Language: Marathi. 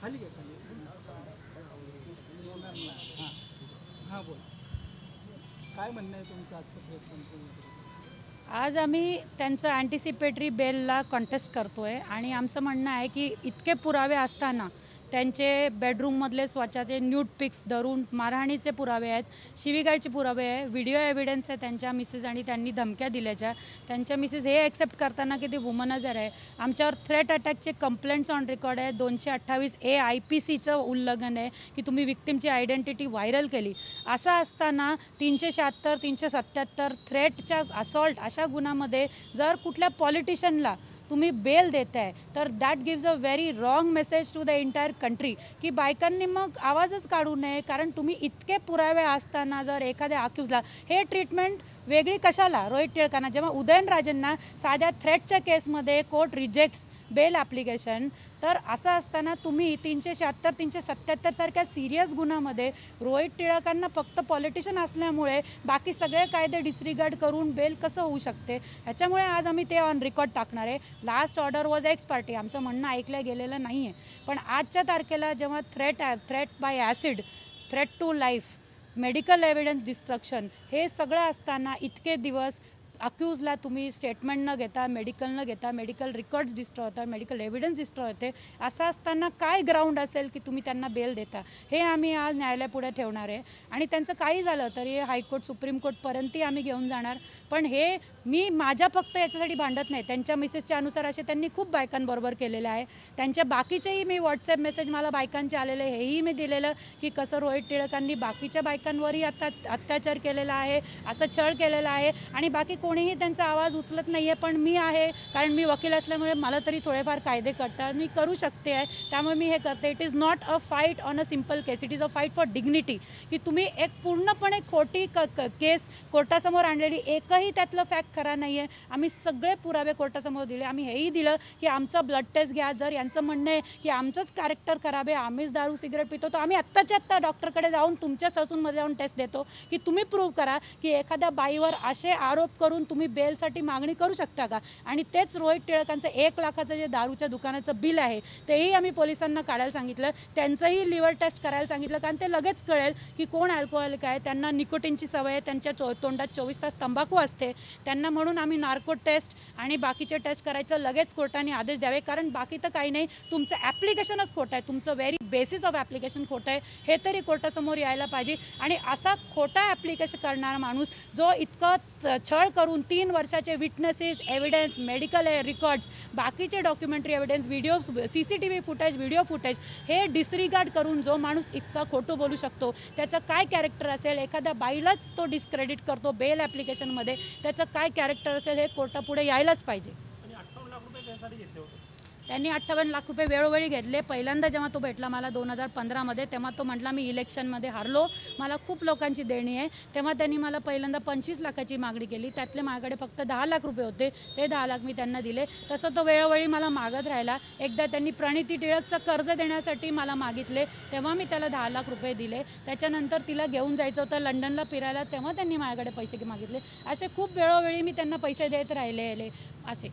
खाली घ्या खाली. हां हां बोल. काय म्हणणं आहे तुमचं आजचं प्रेस कॉन्फरन्स? आज आम्ही त्यांचं अँटिसिपेटरी बेलला कॉन्टेस्ट करतो आहे आणि आमचं म्हणणं आहे की इतके पुरावे असताना त्यांचे बेडरूममधले स्वतःचे न्यूड पिक्स धरून मारहाणीचे पुरावे आहेत, शिवीगाळचे पुरावे आहे, व्हिडिओ एव्हिडन्स आहे त्यांच्या मिसेस आणि त्यांनी धमक्या दिल्याच्या. त्यांच्या मिसेस हे ॲक्सेप्ट करताना की ते वुमनायझर आहे. आमच्यावर थ्रेट अटॅकचे कंप्लेंट्स ऑन रेकॉर्ड आहे. 228A IPCचं उल्लंघन आहे की तुम्ही विक्टिमची आयडेंटिटी व्हायरल केली. असं असताना 376, 377 थ्रेटच्या असॉल्ट अशा गुन्ह्यामध्ये जर कुठल्या पॉलिटिशियनला तुम्ही बेल देताय तर that gives a very wrong message to the entire country की बायकांनी मग आवाजच काढू नये. कारण तुम्ही इतके पुरावे असताना जर एखाद्या अक्यूजला हे ट्रीटमेंट वेगळी कशाला? रोहित टिळकांना जेव्हा उदयनराजेंना साध्या थ्रेटच्या केसमध्ये कोर्ट रिजेक्ट्स बेल ॲप्लिकेशन, तर असं असताना तुम्ही 376, 377 सारख्या सिरियस गुन्ह्यामध्ये रोहित टिळकांना फक्त पॉलिटिशियन असल्यामुळे बाकी सगळे कायदे डिसरिगार्ड करून बेल कसं होऊ शकते? ह्याच्यामुळे आज आम्ही ते ऑन रेकॉर्ड टाकणार आहे. Last order was x party. आमचं म्हणणं ऐकलं गेलेलं नाही आहे. पण आजच्या तारखेला जेव्हा threat by acid, threat to life, medical evidence destruction हे सगळं असताना इतके दिवस अक्यूजला तुम्ही स्टेटमेंट न घेता, मेडिकल रेकॉर्ड्स डिस्ट्रॉय होतात, मेडिकल एव्हिडन्स डिस्ट्रॉय होते. असं असताना काय ग्राउंड असेल की तुम्ही त्यांना बेल देता? हे आम्ही आज न्यायालयापुढे ठेवणार आहे. आणि त्यांचं काही झालं तरी हायकोर्ट, सुप्रीम कोर्टपर्यंतही आम्ही घेऊन जाणार. पण हे मी माझ्या फक्त याच्यासाठी भांडत नाही. त्यांच्या मेसेजच्या अनुसार असे त्यांनी खूप बायकांबरोबर केलेलं आहे. त्यांच्या बाकीचेही मी व्हॉट्सॲप मेसेज मला बायकांचे आलेले हेही मी दिलेलं की कसं रोहित टिळकांनी बाकीच्या बायकांवरही अत्याचार केलेला आहे, असं छळ केलेला आहे आणि बाकी कोणीही त्यांचा आवाज उचलत नाही आहे. पण मी आहे, कारण मी वकील असल्यामुळे मला तरी थोडेफार कायदे करतात, मी करू शकते आहे, त्यामुळे मी हे करते. It is not a fight on a simple case, it is a fight for dignity. की तुम्ही एक पूर्णपणे खोटी केस कोर्टासमोर आणलेली, एकही त्यातलं फॅक्ट खरा नाही आहे. आम्ही सगळे पुरावे कोर्टासमोर दिले. आम्ही हेही दिलं की आमचं ब्लड टेस्ट घ्या. जर यांचं म्हणणं आहे की आमचंच कॅरेक्टर खराब आहे, आम्हीच दारू सिगरेट पितो, तर आम्ही आत्ताच्या आत्ता डॉक्टरकडे जाऊन तुमच्या ससूनमध्ये जाऊन टेस्ट देतो की तुम्ही प्रूव्ह करा की एखाद्या बाईवर असे आरोप करून तुम्ही बेलसाठी मागणी करू शकता का? आणि तेच रोहित टिळकांचं 1 लाखाचं जे दारूच्या दुकानाचं बिल आहे तेही आम्ही पोलिसांना काढायला सांगितलं. त्यांचंही लिव्हर टेस्ट करायला सांगितलं, कारण ते लगेच कळेल की कोण अल्कोहोलिक आहे. त्यांना निकोटीनची सवय आहे, त्यांच्या तोंडात 24 तास तंबाखू असते त्यांना. म्हणून आम्ही नार्को टेस्ट आणि बाकीचे टेस्ट करायचं लगेच कोर्टाने आदेश द्यावे. कारण बाकी तर काही नाही, तुमचं ॲप्लिकेशनच खोटं आहे, तुमचं व्हेरी बेसिस ऑफ ॲप्लिकेशन खोटं आहे, हे तरी कोर्टासमोर यायला पाहिजे. आणि असा खोटा ॲप्लिकेशन करणारा माणूस जो इतकं छळ करून 3 वर्षाचे विटनेसेस, एव्हिडन्स, मेडिकल रेकॉर्ड्स, बाकीचे documentary evidence, video, CCTV footage, video footage हे डिसरिगार्ड करून जो माणूस इतका खोटं बोलू शकतो त्याचं काय कॅरेक्टर असेल? एखाद्या बाईलाच तो डिस्क्रेडिट करतो बेल ॲप्लिकेशनमध्ये, त्याचं काय कॅरेक्टर असेल हे कोर्टापुढे यायलाच पाहिजे. त्यांनी 58 लाख रुपये वेळोवेळी घेतले. पहिल्यांदा जेव्हा तो भेटला मला 2015मध्ये, तेव्हा तो म्हटला मी इलेक्शनमध्ये हारलो, मला खूप लोकांची देणी आहे. तेव्हा त्यांनी मला पहिल्यांदा 25 लाखाची मागणी केली. त्यातले माझ्याकडे फक्त 10 लाख रुपये होते, ते 10 लाख मी त्यांना दिले. तसं तो वेळोवेळी मला मागत राहिला. एकदा त्यांनी प्रणिती टिळकचं कर्ज देण्यासाठी मला मागितले, तेव्हा मी त्याला 10 लाख रुपये दिले. त्याच्यानंतर तिला घेऊन जायचं होतं लंडनला फिरायला, तेव्हा त्यांनी माझ्याकडे पैसे मागितले. असे खूप वेळोवेळी मी त्यांना पैसे देत राहिले असे.